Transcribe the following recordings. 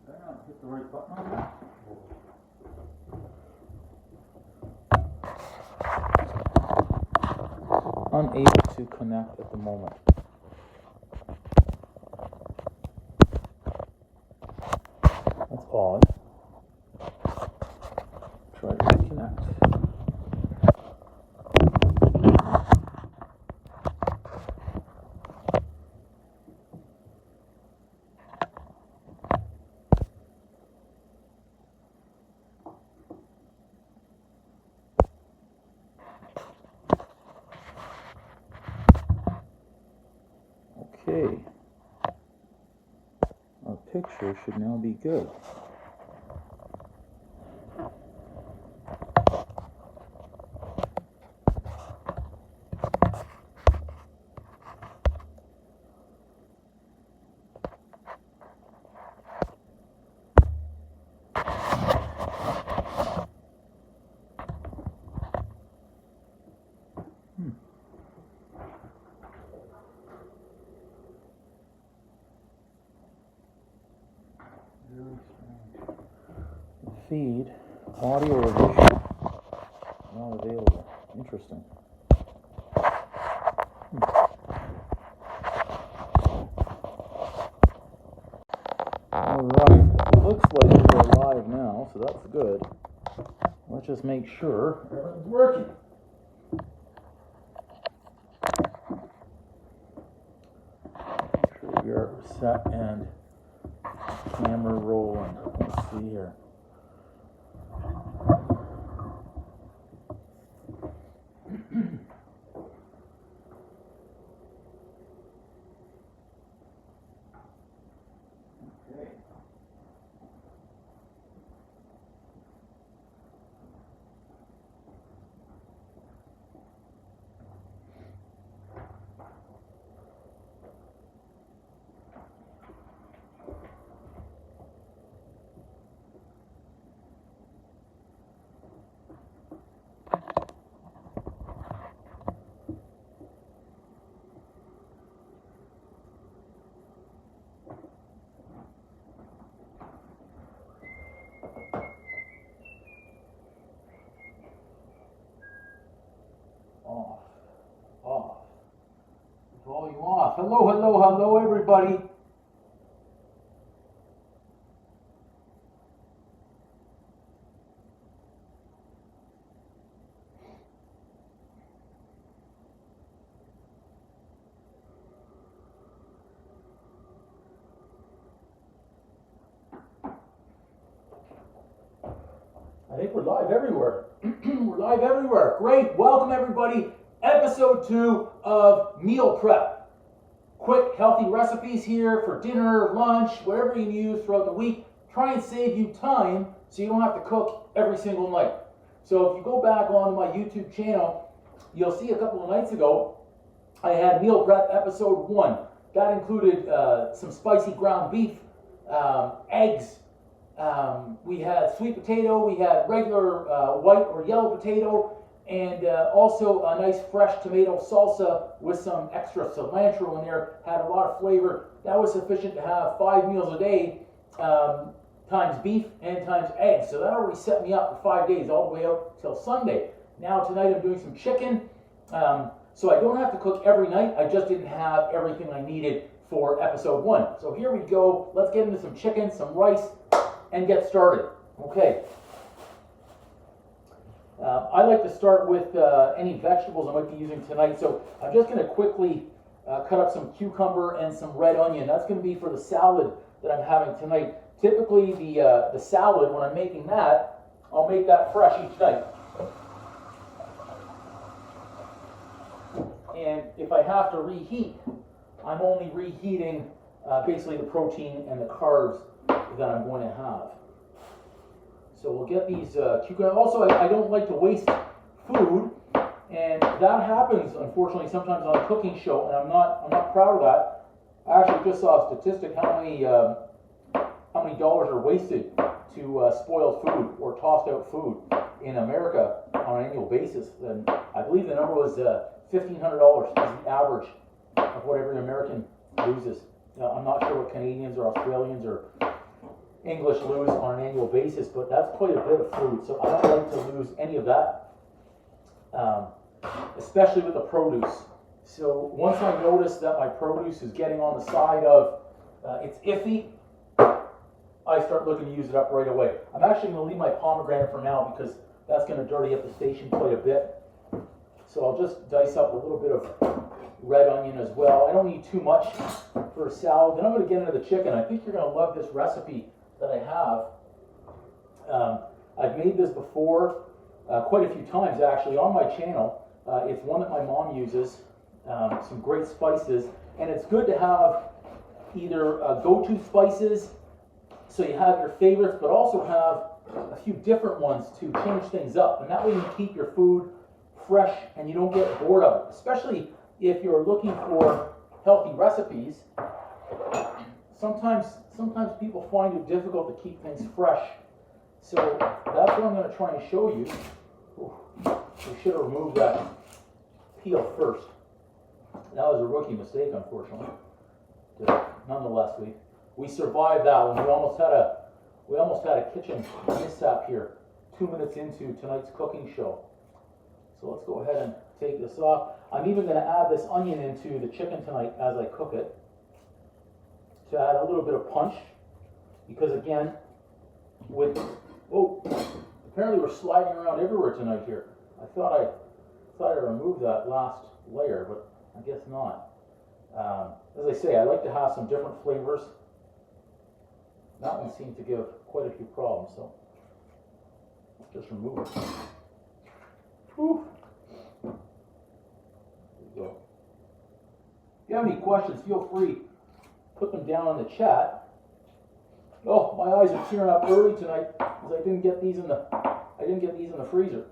Did I not hit the right button on that? Unable to connect at the moment. That's odd. Try to reconnect. Okay. Our picture should now be good. Feed, audio or visual, not available. Interesting. Alright, it looks like we're live now, so that's good. Let's just make sure everything's working. Make sure we are set and camera rolling. Let's see here. Off. Volume off. Hello, everybody. I think we're live everywhere. We're live everywhere. Great. Welcome, everybody. Episode 2 of Meal Prep. Quick, healthy recipes here for dinner, lunch, whatever you use throughout the week. Try and save you time so you don't have to cook every single night. So if you go back onto my YouTube channel, you'll see a couple of nights ago, I had Meal Prep Episode 1. That included some spicy ground beef, eggs, we had sweet potato, we had regular white or yellow potato, and also a nice fresh tomato salsa with some extra cilantro in there. Had a lot of flavor. That was sufficient to have 5 meals a day, times beef and times eggs. So that already set me up for 5 days, all the way out till Sunday. Now tonight I'm doing some chicken. So I don't have to cook every night. I just didn't have everything I needed for episode 1. So here we go. Let's get into some chicken, some rice, and get started. Okay. I like to start with any vegetables I might be using tonight. So I'm just going to quickly cut up some cucumber and some red onion. That's going to be for the salad that I'm having tonight. Typically the salad, when I'm making that, I'll make that fresh each night. And if I have to reheat, I'm only reheating basically the protein and the carbs that I'm going to have. So we'll get these cucumbers. Also, I don't like to waste food, and that happens unfortunately sometimes on a cooking show, and I'm not proud of that. I actually just saw a statistic how many dollars are wasted to spoiled food or tossed out food in America on an annual basis. And I believe the number was $1,500 is the average of what every American loses I'm not sure what Canadians or Australians or English lose on an annual basis, but that's quite a bit of food. So I don't like to lose any of that, especially with the produce. So once I notice that my produce is getting on the side of it's iffy, I start looking to use it up right away. I'm actually going to leave my pomegranate for now because that's going to dirty up the station quite a bit. So I'll just dice up a little bit of red onion as well. I don't need too much for a salad. Then I'm going to get into the chicken. I think you're going to love this recipe that I have. I've made this before quite a few times actually on my channel. It's one that my mom uses. Some great spices, and it's good to have either go-to spices, so you have your favorites, but also have a few different ones to change things up, and that way you keep your food fresh and you don't get bored of it, especially if you're looking for healthy recipes. Sometimes people find it difficult to keep things fresh, so that's what I'm going to try and show you. We should have removed that peel first. That was a rookie mistake, unfortunately. But nonetheless, we survived that one. We almost had a kitchen mishap here 2 minutes into tonight's cooking show. So let's go ahead and take this off. I'm even going to add this onion into the chicken tonight as I cook it to add a little bit of punch, because again, apparently we're sliding around everywhere tonight here. I thought I removed that last layer, but I guess not. As I say, I like to have some different flavors. That one seemed to give quite a few problems, so let's just remove it. Whew. There we go. If you have any questions, feel free, put them down in the chat. Oh, my eyes are tearing up early tonight because I didn't get these in the freezer.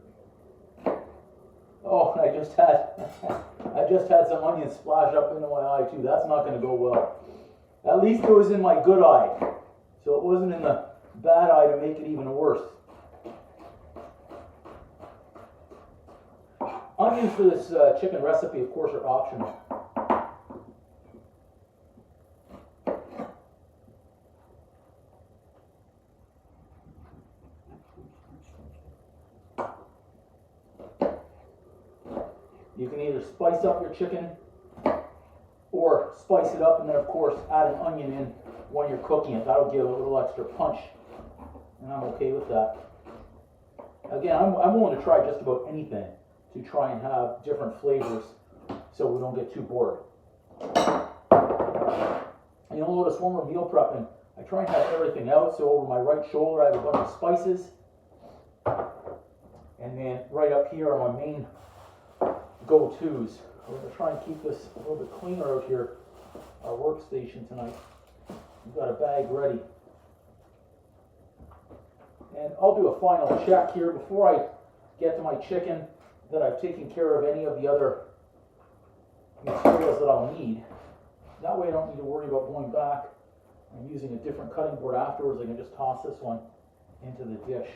Oh, and I just had some onions splash up into my eye too. That's not going to go well. At least it was in my good eye, so it wasn't in the bad eye to make it even worse. Onions for this chicken recipe, of course, are optional. You can either spice up your chicken or spice it up and then of course add an onion in when you're cooking it. That'll give a little extra punch, and I'm okay with that. Again, I'm willing to try just about anything to try and have different flavors so we don't get too bored. You'll notice when we're meal prepping, I try and have everything out. So over my right shoulder I have a bunch of spices, and then right up here are my main go-tos. We're going to try and keep this a little bit cleaner out here, our workstation tonight. We've got a bag ready. And I'll do a final check here before I get to my chicken that I've taken care of any of the other materials that I'll need. That way I don't need to worry about going back and using a different cutting board afterwards. I can just toss this one into the dish.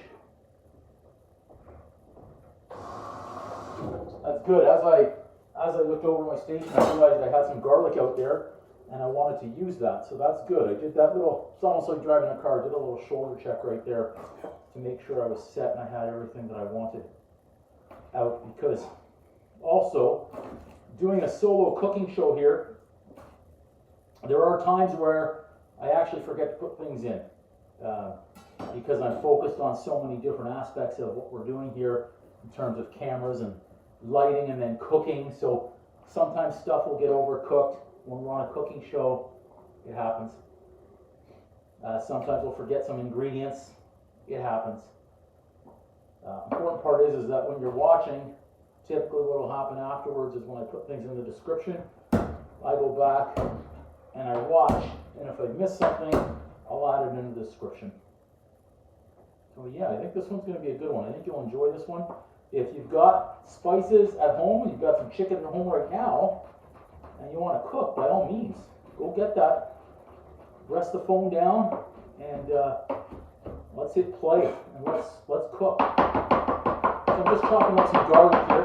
That's good. As I looked over my station, I realized I had some garlic out there, and I wanted to use that. So that's good. I did that little. It's almost like driving a car. I did a little shoulder check right there to make sure I was set and I had everything that I wanted out. Because also doing a solo cooking show here, there are times where I actually forget to put things in because I'm focused on so many different aspects of what we're doing here in terms of cameras and lighting and then cooking. So sometimes stuff will get overcooked when we're on a cooking show. It happens. Sometimes we'll forget some ingredients. It happens. Important part is that when you're watching, typically what will happen afterwards is when I put things in the description, I go back and I watch, and if I miss something, I'll add it in the description. So yeah, I think this one's going to be a good one. I think you'll enjoy this one. If you've got spices at home, you've got some chicken at home right now, and you want to cook, by all means, go get that. Rest the phone down, and let's hit play, and let's cook. So I'm just chopping up some garlic here.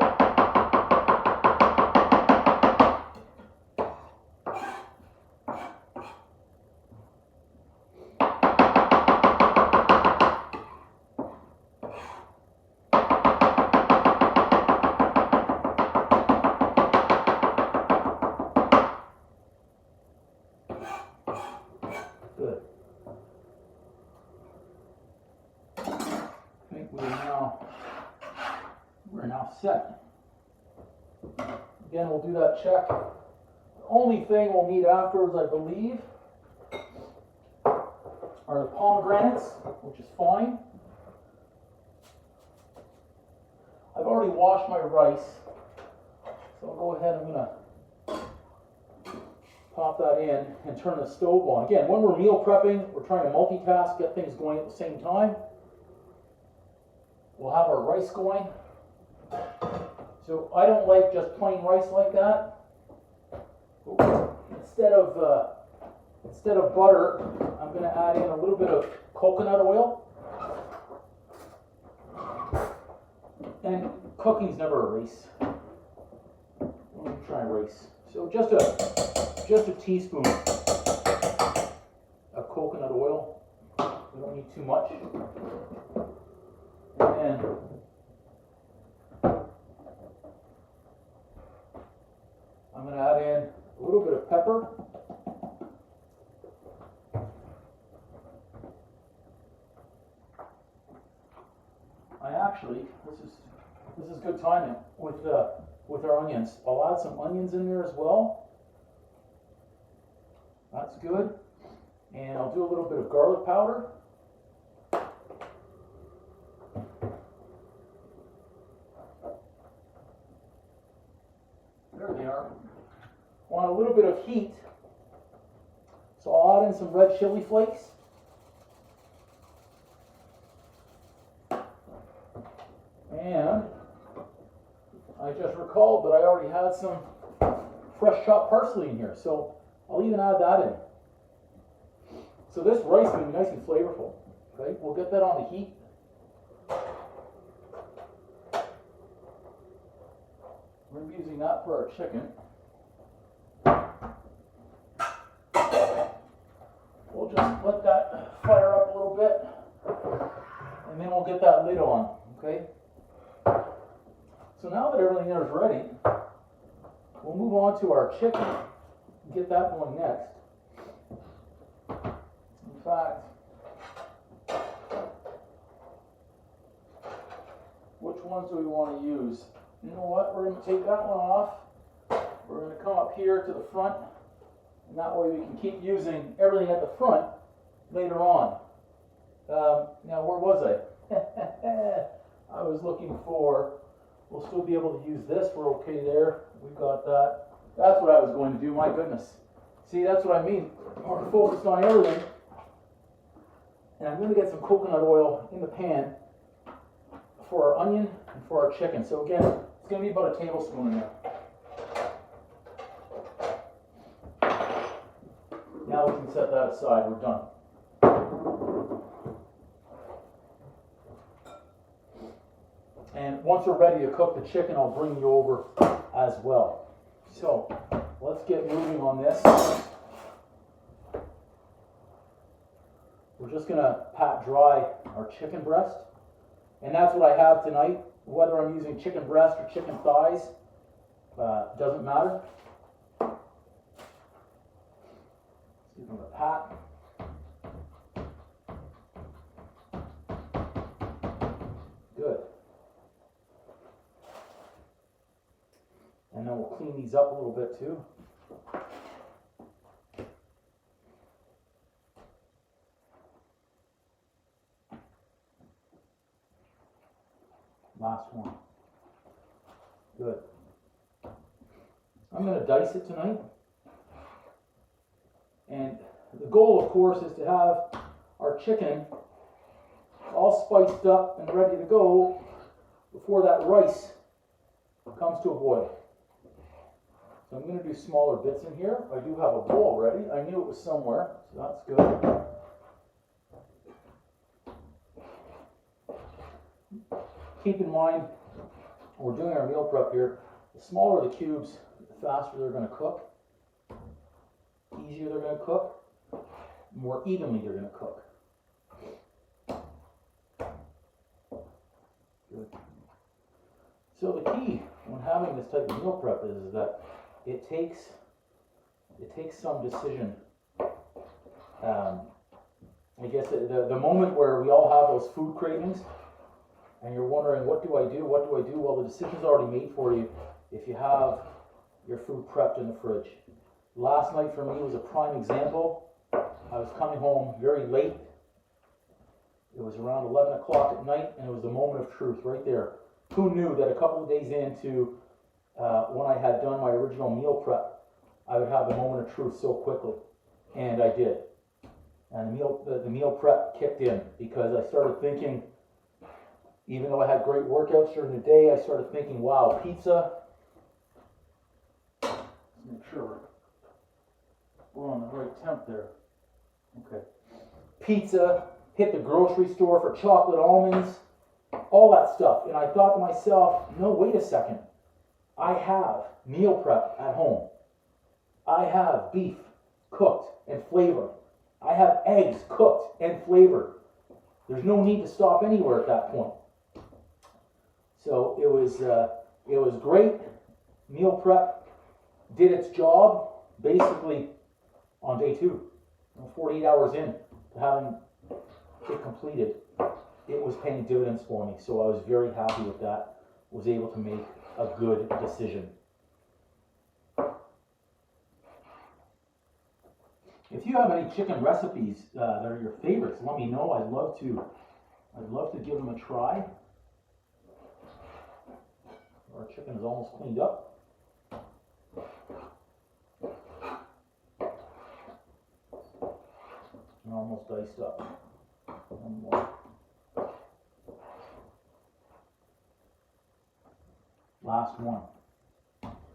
Good. I think we're now set. Again, we'll do that check. The only thing we'll need afterwards, I believe, are the pomegranates, which is fine. I've already washed my rice, so I'll go ahead, I'm going to pop that in and turn the stove on. Again, when we're meal prepping, we're trying to multitask, get things going at the same time. We'll have our rice going. So I don't like just plain rice like that. Instead of butter, I'm going to add in a little bit of coconut oil. And cooking's never a race. Let me try a race. So just a teaspoon of coconut oil. We don't need too much. And I'm going to add in a little bit of pepper. This is good timing with our onions. I'll add some onions in there as well. That's good. And I'll do a little bit of garlic powder. There they are. Want a little bit of heat, so I'll add in some red chili flakes. And I just recalled that I already had some fresh chopped parsley in here, so I'll even add that in. So this rice is going to be nice and flavorful. Okay, we'll get that on the heat. We're going to be using that for our chicken. We'll just let that fire up a little bit, and then we'll get that lid on, okay? So now that everything there is ready, we'll move on to our chicken and get that going next. In fact, which ones do we want to use? You know what? We're going to take that one off. We're going to come up here to the front, and that way we can keep using everything at the front later on. Now, where was I? I was looking for, we'll still be able to use this. We're okay there. We got that. That's what I was going to do. My goodness. See, that's what I mean. We're focused on everything. And I'm going to get some coconut oil in the pan for our onion and for our chicken. So again, it's going to be about a tablespoon in there. Now we can set that aside. We're done. And once we're ready to cook the chicken, I'll bring you over as well. So let's get moving on this. We're just going to pat dry our chicken breast. And that's what I have tonight. Whether I'm using chicken breast or chicken thighs, doesn't matter. Let's give them a pat. Good. And then we'll clean these up a little bit too. Last one. Good. I'm going to dice it tonight. And the goal, of course, is to have our chicken all spiced up and ready to go before that rice comes to a boil. So I'm going to do smaller bits in here. I do have a bowl ready. I knew it was somewhere, so that's good. Keep in mind, when we're doing our meal prep here, the smaller the cubes, the faster they're going to cook, easier they're going to cook, more evenly they're going to cook. Good. So the key when having this type of meal prep is that it takes some decision I guess the moment where we all have those food cravings and you're wondering, what do I do? What do I do? Well, the decision's already made for you if you have your food prepped in the fridge. Last night for me was a prime example. I was coming home very late. It was around 11 o'clock at night, and it was the moment of truth right there. Who knew that a couple of days into when I had done my original meal prep, I would have the moment of truth so quickly? And I did. And the meal prep kicked in because I started thinking, even though I had great workouts during the day, I started thinking, wow, pizza. Let's make sure we're on the right temp there. Okay. Pizza, hit the grocery store for chocolate almonds, all that stuff. And I thought to myself, no, wait a second. I have meal prep at home. I have beef cooked and flavored. I have eggs cooked and flavored. There's no need to stop anywhere at that point. So it was great. Meal prep did its job basically on day 2. 48 hours in to having it completed, it was paying dividends for me. So I was very happy with that. Was able to make a good decision. If you have any chicken recipes that are your favorites, let me know. I'd love to give them a try. Our chicken is almost cleaned up. And almost diced up. One more. Last one.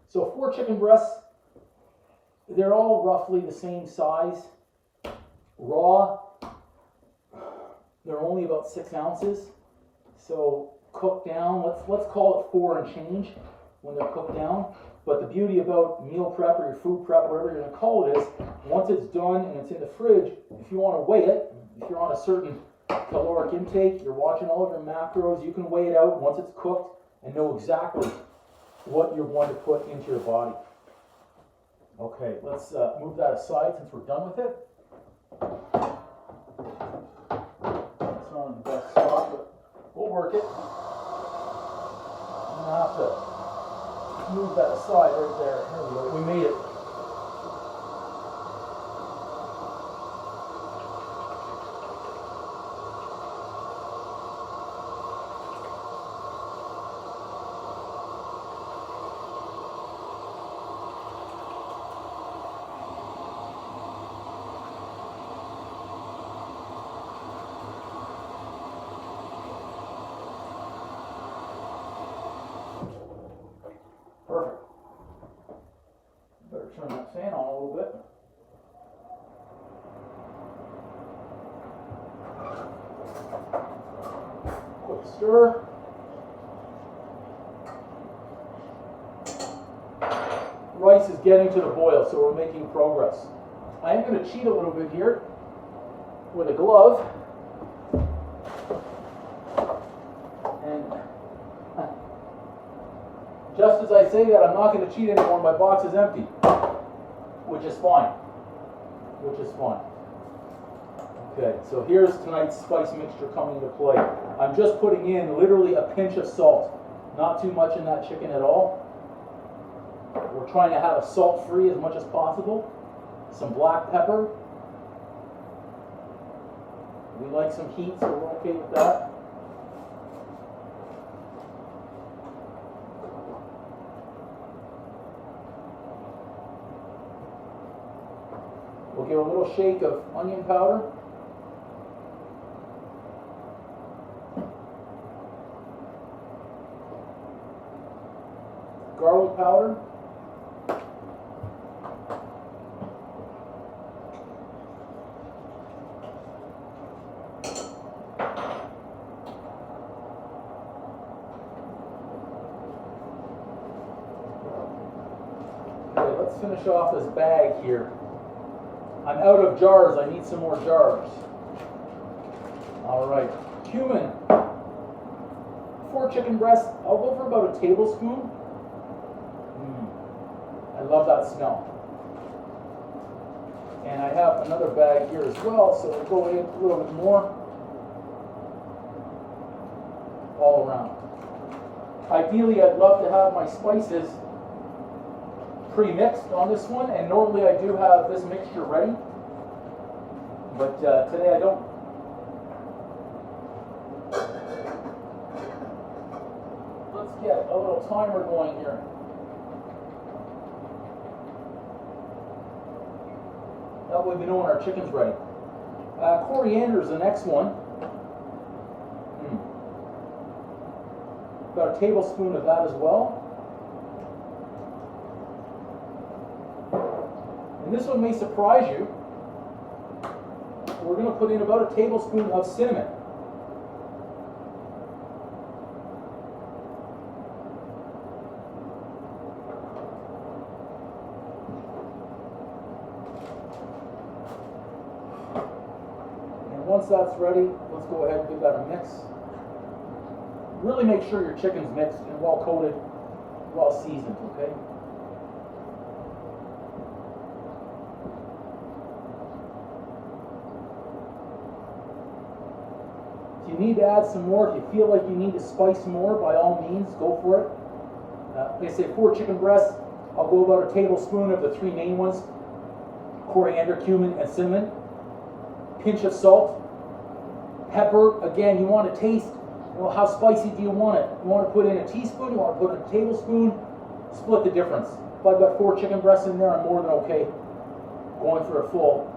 So 4 chicken breasts. They're all roughly the same size. Raw, they're only about 6 ounces. So cooked down, let's call it 4 and change when they're cooked down. But the beauty about meal prep or your food prep, whatever you're going to call it, is once it's done and it's in the fridge, if you want to weigh it, if you're on a certain caloric intake, you're watching all of your macros, you can weigh it out once it's cooked and know exactly what you're going to put into your body. Okay, let's move that aside since we're done with it. It's not in the best spot, but we'll work it. I'm going to have to move that aside right there. There we go. We made it. Perfect. Better turn that fan on a little bit. Quick stir. Rice is getting to the boil, so we're making progress. I am going to cheat a little bit here with a glove. And just as I say that, I'm not going to cheat anymore. My box is empty, which is fine. Okay, so here's tonight's spice mixture coming into play. I'm just putting in literally a pinch of salt. Not too much in that chicken at all. We're trying to have it salt-free as much as possible. Some black pepper. We like some heat, so we're okay with that. We'll give a little shake of onion powder. Garlic powder. Okay, let's finish off this bag here. I'm out of jars. I need some more jars. All right. Cumin. 4 chicken breasts. I'll go for about a tablespoon. I love that smell. And I have another bag here as well, so we'll go in a little bit more all around. Ideally, I'd love to have my spices pre-mixed on this one, and normally I do have this mixture ready, but today I don't. Let's get a little timer going here. That way we know when our chicken's ready. Coriander is the next one. About a tablespoon of that as well. And this one may surprise you. We're going to put in about a tablespoon of cinnamon. And once that's ready, let's go ahead and give that a mix. Really make sure your chicken's mixed and well coated, well seasoned, okay? If you need to add some more, if you feel like you need to spice more, by all means, go for it. Like I say, 4 chicken breasts, I'll go about a tablespoon of the 3 main ones: coriander, cumin, and cinnamon. Pinch of salt. Pepper, again, you want to taste. Well, how spicy do you want it? You want to put in a teaspoon? You want to put in a tablespoon? Split the difference. If I've got 4 chicken breasts in there, I'm more than okay going for a full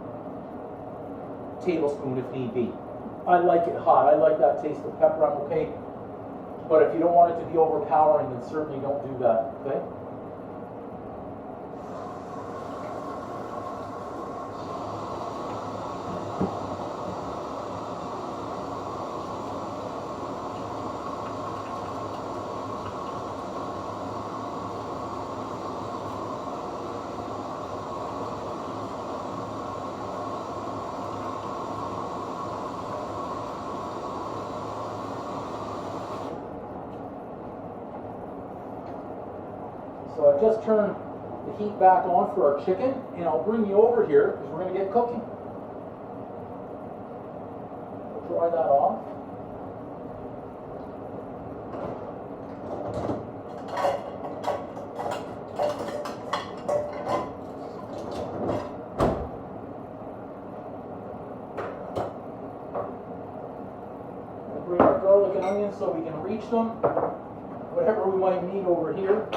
tablespoon if need be. I like it hot. I like that taste of pepper. I'm okay. But if you don't want it to be overpowering, then certainly don't do that, okay? So I've just turned the heat back on for our chicken, and I'll bring you over here because we're going to get cooking. We'll dry that off. We'll bring our garlic and onions so we can reach them. Whatever we might need over here.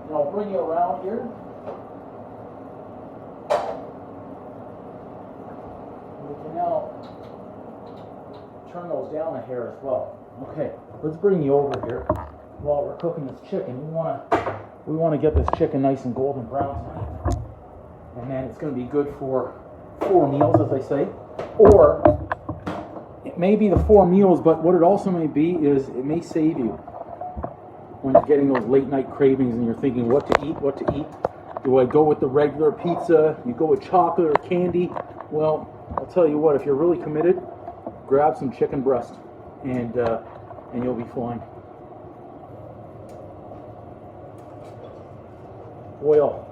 And I'll bring you around here. We can now turn those down a hair as well. Okay, let's bring you over here while we're cooking this chicken. We want to get this chicken nice and golden brown tonight. And then it's going to be good for 4 meals, as I say. Or it may be the 4 meals, but what it also may be is it may save you when you're getting those late night cravings and you're thinking what to eat. Do I go with the regular pizza? You go with chocolate or candy? Well, I'll tell you what, if you're really committed, grab some chicken breast and you'll be fine. Oil.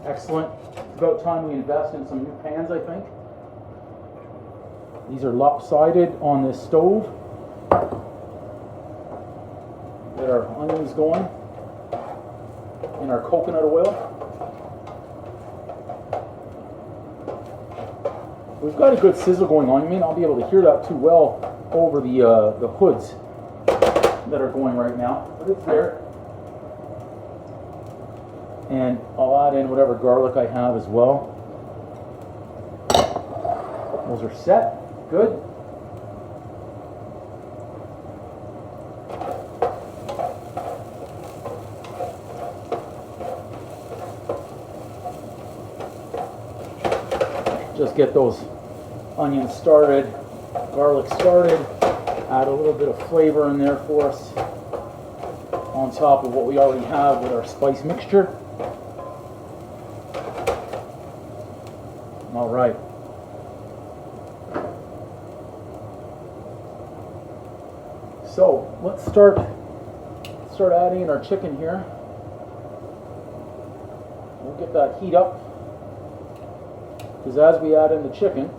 Excellent. It's about time we invest in some new pans, I think. These are lopsided on this stove. Get our onions going in our coconut oil. We've got a good sizzle going on. You may not be able to hear that too well over the hoods that are going right now, but it's there. And I'll add in whatever garlic I have as well. Those are set. Good. Just get those onions started, garlic started, add a little bit of flavor in there for us on top of what we already have with our spice mixture. All right. So let's start adding in our chicken here. we'll get that heat up, because as we add in the chicken,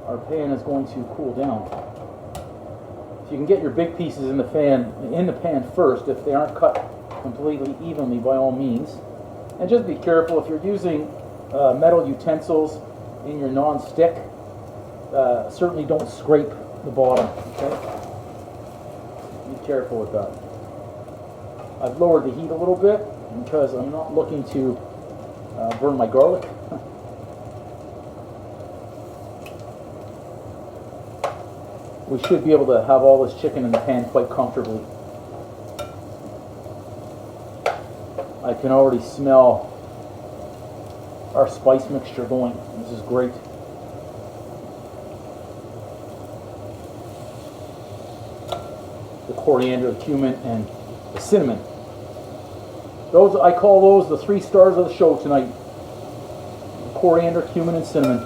our pan is going to cool down. So you can get your big pieces in the pan first if they aren't cut completely evenly, by all means. And just be careful if you're using metal utensils in your non-stick. Certainly don't scrape the bottom. Okay? Be careful with that. I've lowered the heat a little bit because I'm not looking to burn my garlic. We should be able to have all this chicken in the pan quite comfortably. I can already smell our spice mixture going. This is great. The coriander, the cumin, and the cinnamon. Those, I call those the 3 stars of the show tonight. Coriander, cumin, and cinnamon.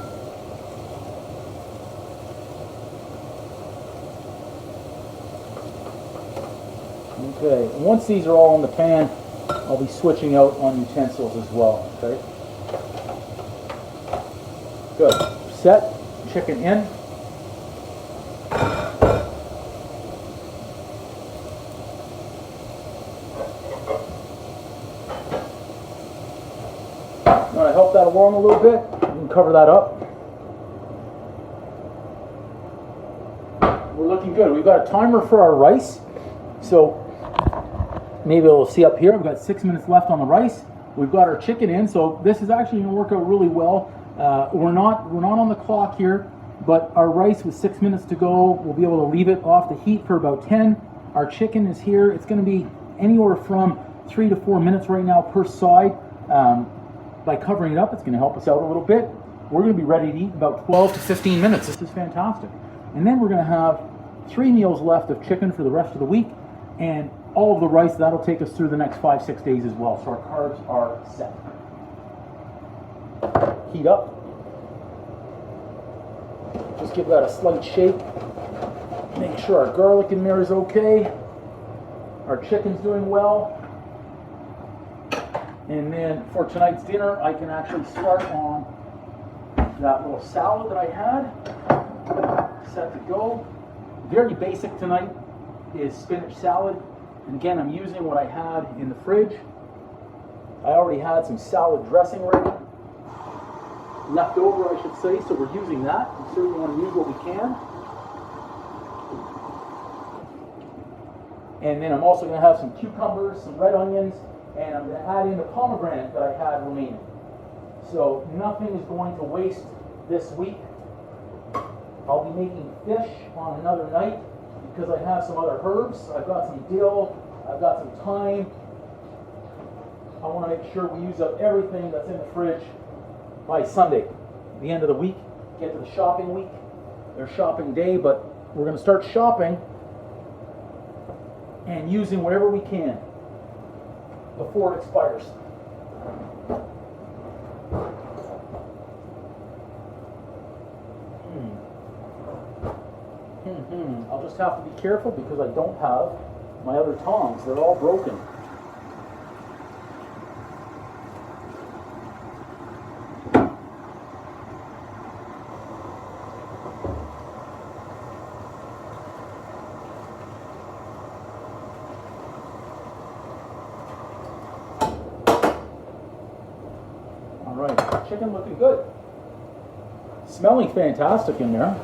Okay, and once these are all in the pan, I'll be switching out on utensils as well. Okay. Good. Set. Chicken in. I'm going to help that along a little bit. You can cover that up. We're looking good. We've got a timer for our rice. So maybe we'll see up here, we've got 6 minutes left on the rice. We've got our chicken in, so this is actually going to work out really well. We're not on the clock here, but our rice with 6 minutes to go, we'll be able to leave it off the heat for about 10. Our chicken is here. It's going to be anywhere from 3 to 4 minutes right now per side. By covering it up, it's going to help us out a little bit. We're going to be ready to eat in about 12 to 15 minutes. This is fantastic. And then we're going to have 3 meals left of chicken for the rest of the week, and all of the rice. That'll take us through the next 5-6 days as well. So our carbs are set. Heat up. Just give that a slight shake. Make sure our garlic in there is okay. Our chicken's doing well. And then for tonight's dinner, I can actually start on that little salad that I had. Set to go. Very basic tonight is spinach salad. And again, I'm using what I had in the fridge. I already had some salad dressing ready. Left over, I should say, so we're using that. We certainly want to use what we can. And then I'm also going to have some cucumbers, some red onions, and I'm going to add in the pomegranate that I had remaining. So nothing is going to waste this week. I'll be making fish on another night because I have some other herbs. I've got some dill, I've got some thyme. I want to make sure we use up everything that's in the fridge by Sunday, the end of the week. Get to the shopping week, or shopping day, but we're going to start shopping and using whatever we can before it expires. I'll just have to be careful because I don't have my other tongs. They're all broken. All right, chicken looking good. Smelling fantastic in there.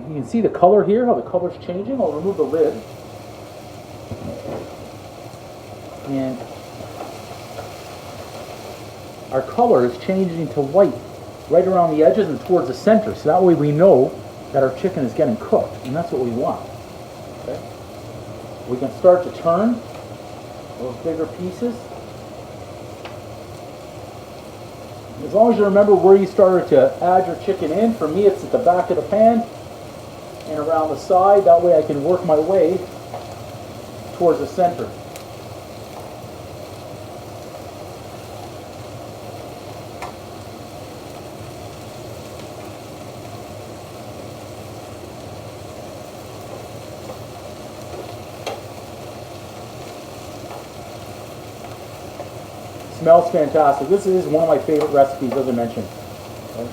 You can see the color here, how the color's changing. I'll remove the lid. And our color is changing to white right around the edges and towards the center. So that way we know that our chicken is getting cooked, and that's what we want. Okay? We can start to turn those bigger pieces. As long as you remember where you started to add your chicken in. For me, it's at the back of the pan and around the side. That way I can work my way towards the center. Smells fantastic. This is one of my favorite recipes, as I mentioned. Okay.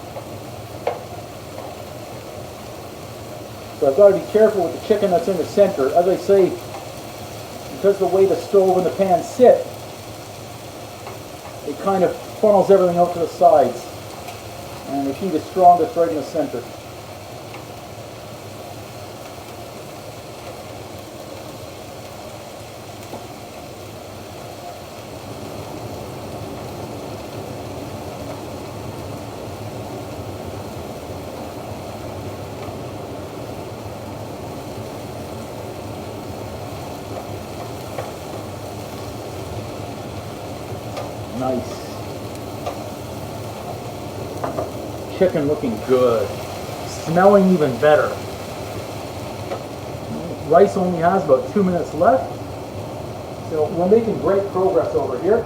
So I've got to be careful with the chicken that's in the center. As I say, because the way the stove and the pan sit, it kind of funnels everything out to the sides. And the heat is strongest right in the center. Nice. Chicken looking good. Smelling even better. Rice only has about 2 minutes left. So we're making great progress over here.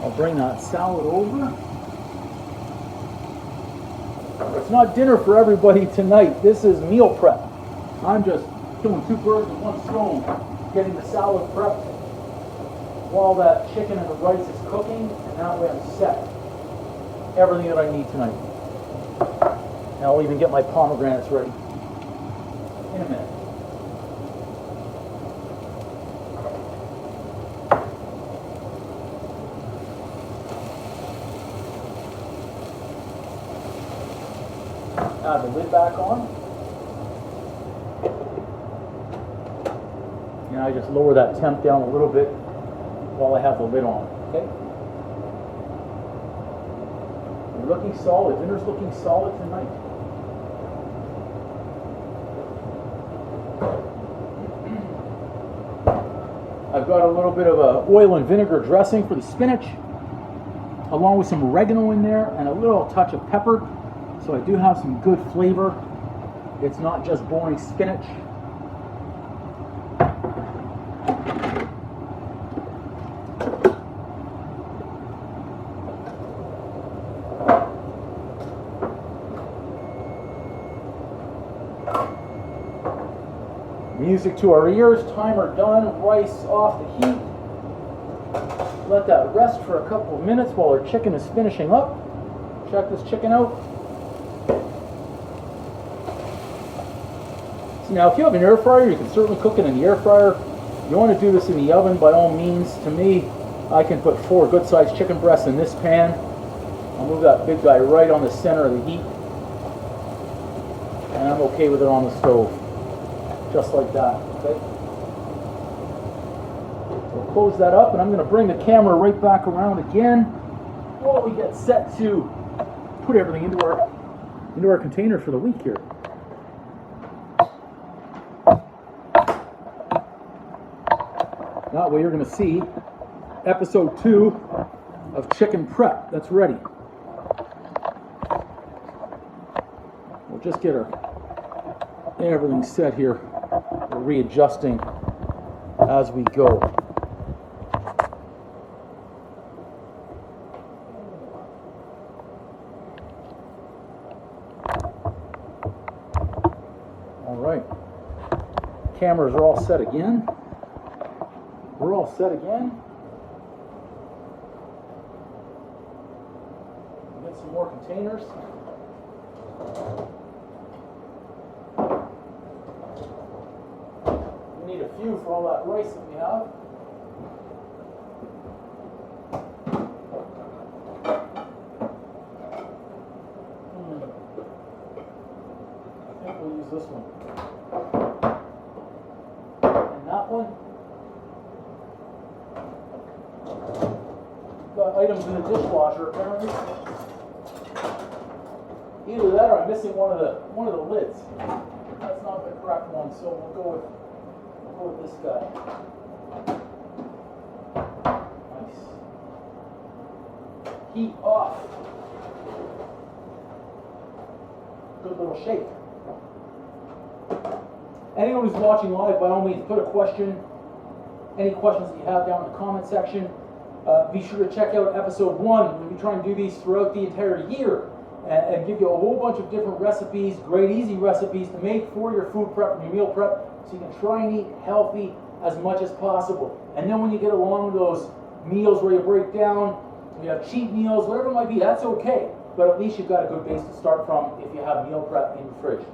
I'll bring that salad over. It's not dinner for everybody tonight. This is meal prep. I'm just killing 2 birds with 1 stone, getting the salad prepped while that chicken and the rice is cooking, and that way I'm set. Everything that I need tonight. And I'll even get my pomegranates ready in a minute. Add the lid back on. And I just lower that temp down a little bit while I have the lid on. Okay? We're looking solid. Dinner's looking solid tonight. I've got a little bit of a oil and vinegar dressing for the spinach, along with some oregano in there and a little touch of pepper. So I do have some good flavor. It's not just boring spinach. Music to our ears, timer done, rice off the heat. Let that rest for a couple of minutes while our chicken is finishing up. Check this chicken out. Now, if you have an air fryer, you can certainly cook it in the air fryer. If you want to do this in the oven, by all means. To me, I can put 4 good-sized chicken breasts in this pan. I'll move that big guy right on the center of the heat. And I'm okay with it on the stove. Just like that, okay? So we'll close that up, and I'm going to bring the camera right back around again while we get set to put everything into our container for the week here. That way you're going to see episode 2 of chicken prep that's ready. We'll just get everything set here. We're readjusting as we go. All right. Cameras are all set again. We're all set again. We'll get some more containers. We need a few for all that rice that we have. I think we'll use this one. And that one. Got items in the dishwasher apparently. Either that or I'm missing one of the lids. That's not the correct one, so we'll go with this guy. Nice. Heat off. Good little shake. Anyone who's watching live, by all means, put a question. Any questions that you have down in the comment section. Be sure to check out episode 1. We'll be trying to do these throughout the entire year. and give you a whole bunch of different recipes, great easy recipes to make for your food prep and your meal prep, so you can try and eat healthy as much as possible. And then when you get along with those meals where you break down, you have cheat meals, whatever it might be, that's okay. But at least you've got a good base to start from if you have meal prep in your fridge.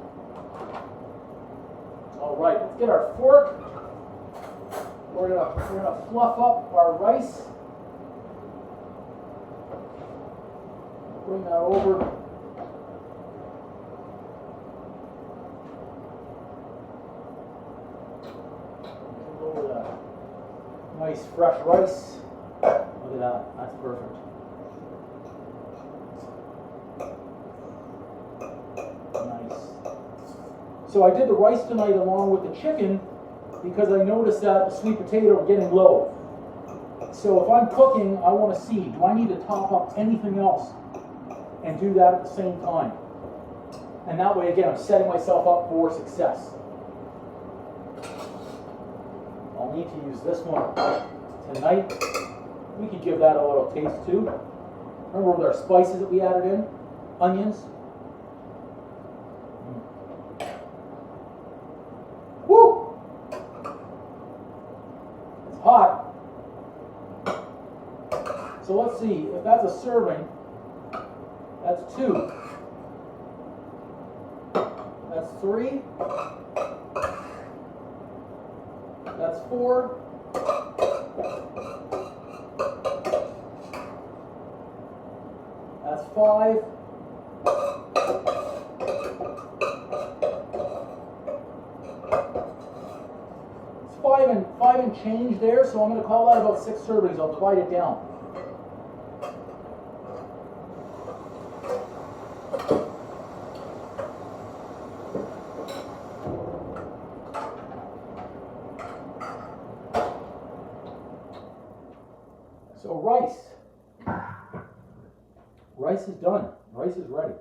All right, let's get our fork. We're gonna fluff up our rice. Bring that over. Over that nice fresh rice. Look at that, that's perfect. Nice. So I did the rice tonight along with the chicken because I noticed that the sweet potato are getting low. So if I'm cooking, I want to see, do I need to top up anything else and do that at the same time? And that way, again, I'm setting myself up for success. I'll need to use this one tonight. We could give that a little taste too. Remember with our spices that we added in? Onions. Woo! It's hot. So let's see, if that's a serving, that's 2. That's 3. That's 4. That's 5. It's 5 and change there, so I'm going to call that about 6 servings. I'll divide it down. So rice is done. Rice is ready.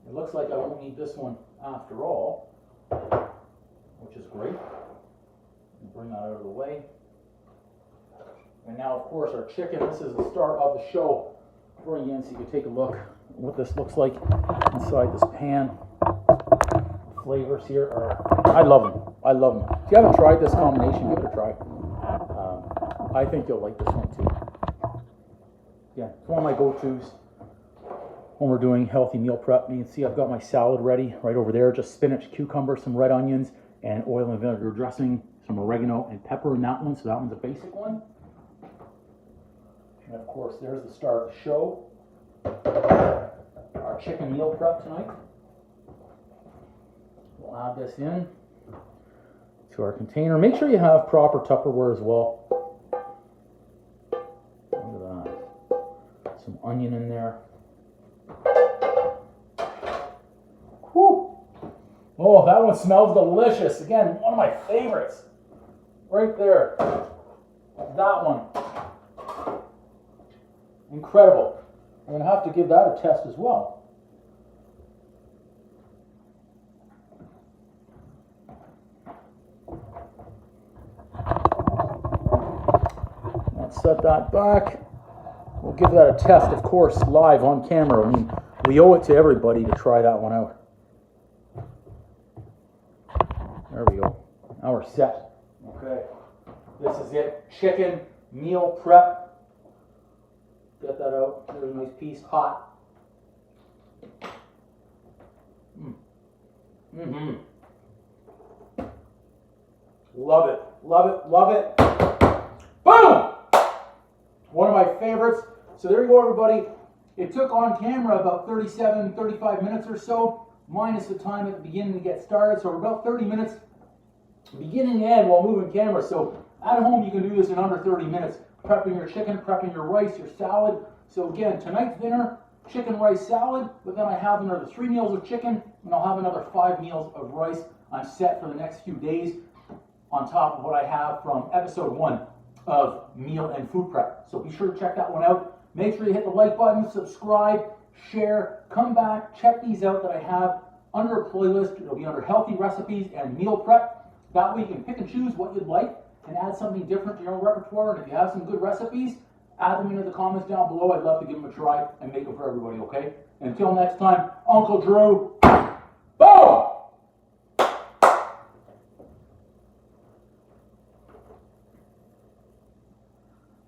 It looks like I won't need this one after all, which is great. Bring that out of the way. And now, of course, our chicken. This is the start of the show. Bring you in so you can take a look at what this looks like inside this pan. The flavors here are, I love them. I love them. If you haven't tried this combination, give it a try. I think you'll like this one too. Yeah, it's one of my go-tos when we're doing healthy meal prep. You can see I've got my salad ready right over there. Just spinach, cucumber, some red onions, and oil and vinegar dressing, some oregano and pepper in that one. So that one's a basic one. And of course, there's the star of the show. Our chicken meal prep tonight. We'll add this in to our container. Make sure you have proper Tupperware as well. Some onion in there. Whew. Oh, that one smells delicious. Again, one of my favorites. Right there. That one. Incredible. I'm going to have to give that a test as well. Let's set that back. We'll give that a test, of course, live on camera. I mean, we owe it to everybody to try that one out. There we go. Now we're set. Okay. This is it. Chicken meal prep. Get that out. There's a nice piece. Hot. Mm-hmm. Love it. Love it. Love it. Boom! One of my favorites. So there you go, everybody. It took on camera about 35 minutes or so, minus the time at the beginning to get started. So we're about 30 minutes beginning and end while moving camera. So at home, you can do this in under 30 minutes. Prepping your chicken, prepping your rice, your salad. So again, tonight's dinner, chicken, rice, salad. But then I have another 3 meals of chicken, and I'll have another 5 meals of rice. I'm set for the next few days on top of what I have from episode 1 of meal and food prep. So be sure to check that one out. Make sure you hit the like button, subscribe, share, come back, check these out that I have under a playlist. It'll be under healthy recipes and meal prep. That way you can pick and choose what you'd like and add something different to your own repertoire. And if you have some good recipes, add them into the comments down below. I'd love to give them a try and make them for everybody, okay? Until next time, Uncle Drew, boom!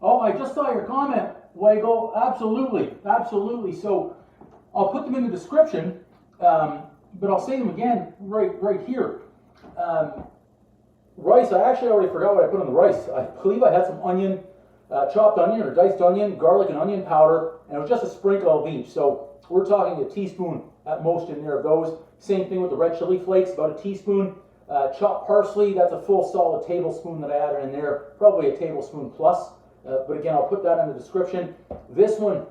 Oh, I just saw your comment, Wago. Absolutely, absolutely. So I'll put them in the description, but I'll say them again right here. Rice, I actually already forgot what I put on the rice. I believe I had some onion, chopped onion or diced onion, garlic and onion powder, and it was just a sprinkle of each. So we're talking a teaspoon at most in there of those. Same thing with the red chili flakes, about a teaspoon. Chopped parsley, that's a full solid tablespoon that I added in there, probably a tablespoon plus. But again, I'll put that in the description. This one,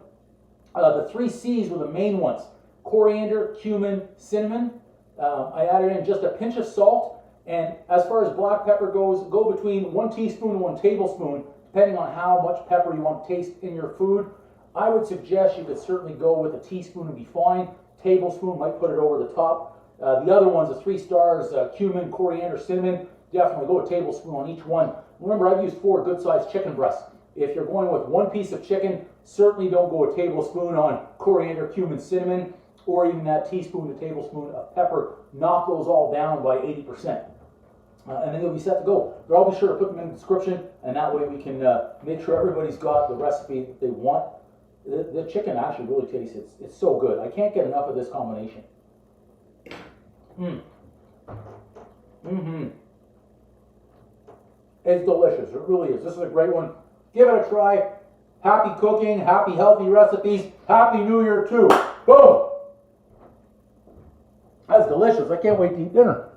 the 3 C's were the main ones. Coriander, cumin, cinnamon. I added in just a pinch of salt. And as far as black pepper goes, go between 1 teaspoon and 1 tablespoon, depending on how much pepper you want to taste in your food. I would suggest you could certainly go with a teaspoon and be fine. Tablespoon might put it over the top. The other ones, the 3 stars, cumin, coriander, cinnamon, definitely go a tablespoon on each one. Remember, I've used 4 good-sized chicken breasts. If you're going with 1 piece of chicken, certainly don't go a tablespoon on coriander, cumin, cinnamon, or even that teaspoon to tablespoon of pepper. Knock those all down by 80%. And then you'll be set to go. But I'll be sure to put them in the description, and that way we can make sure everybody's got the recipe that they want. The chicken actually really tastes, it's so good. I can't get enough of this combination. It's delicious, it really is. This is a great one. Give it a try. Happy cooking, happy healthy recipes, happy New Year too. Boom! That's delicious. I can't wait to eat dinner.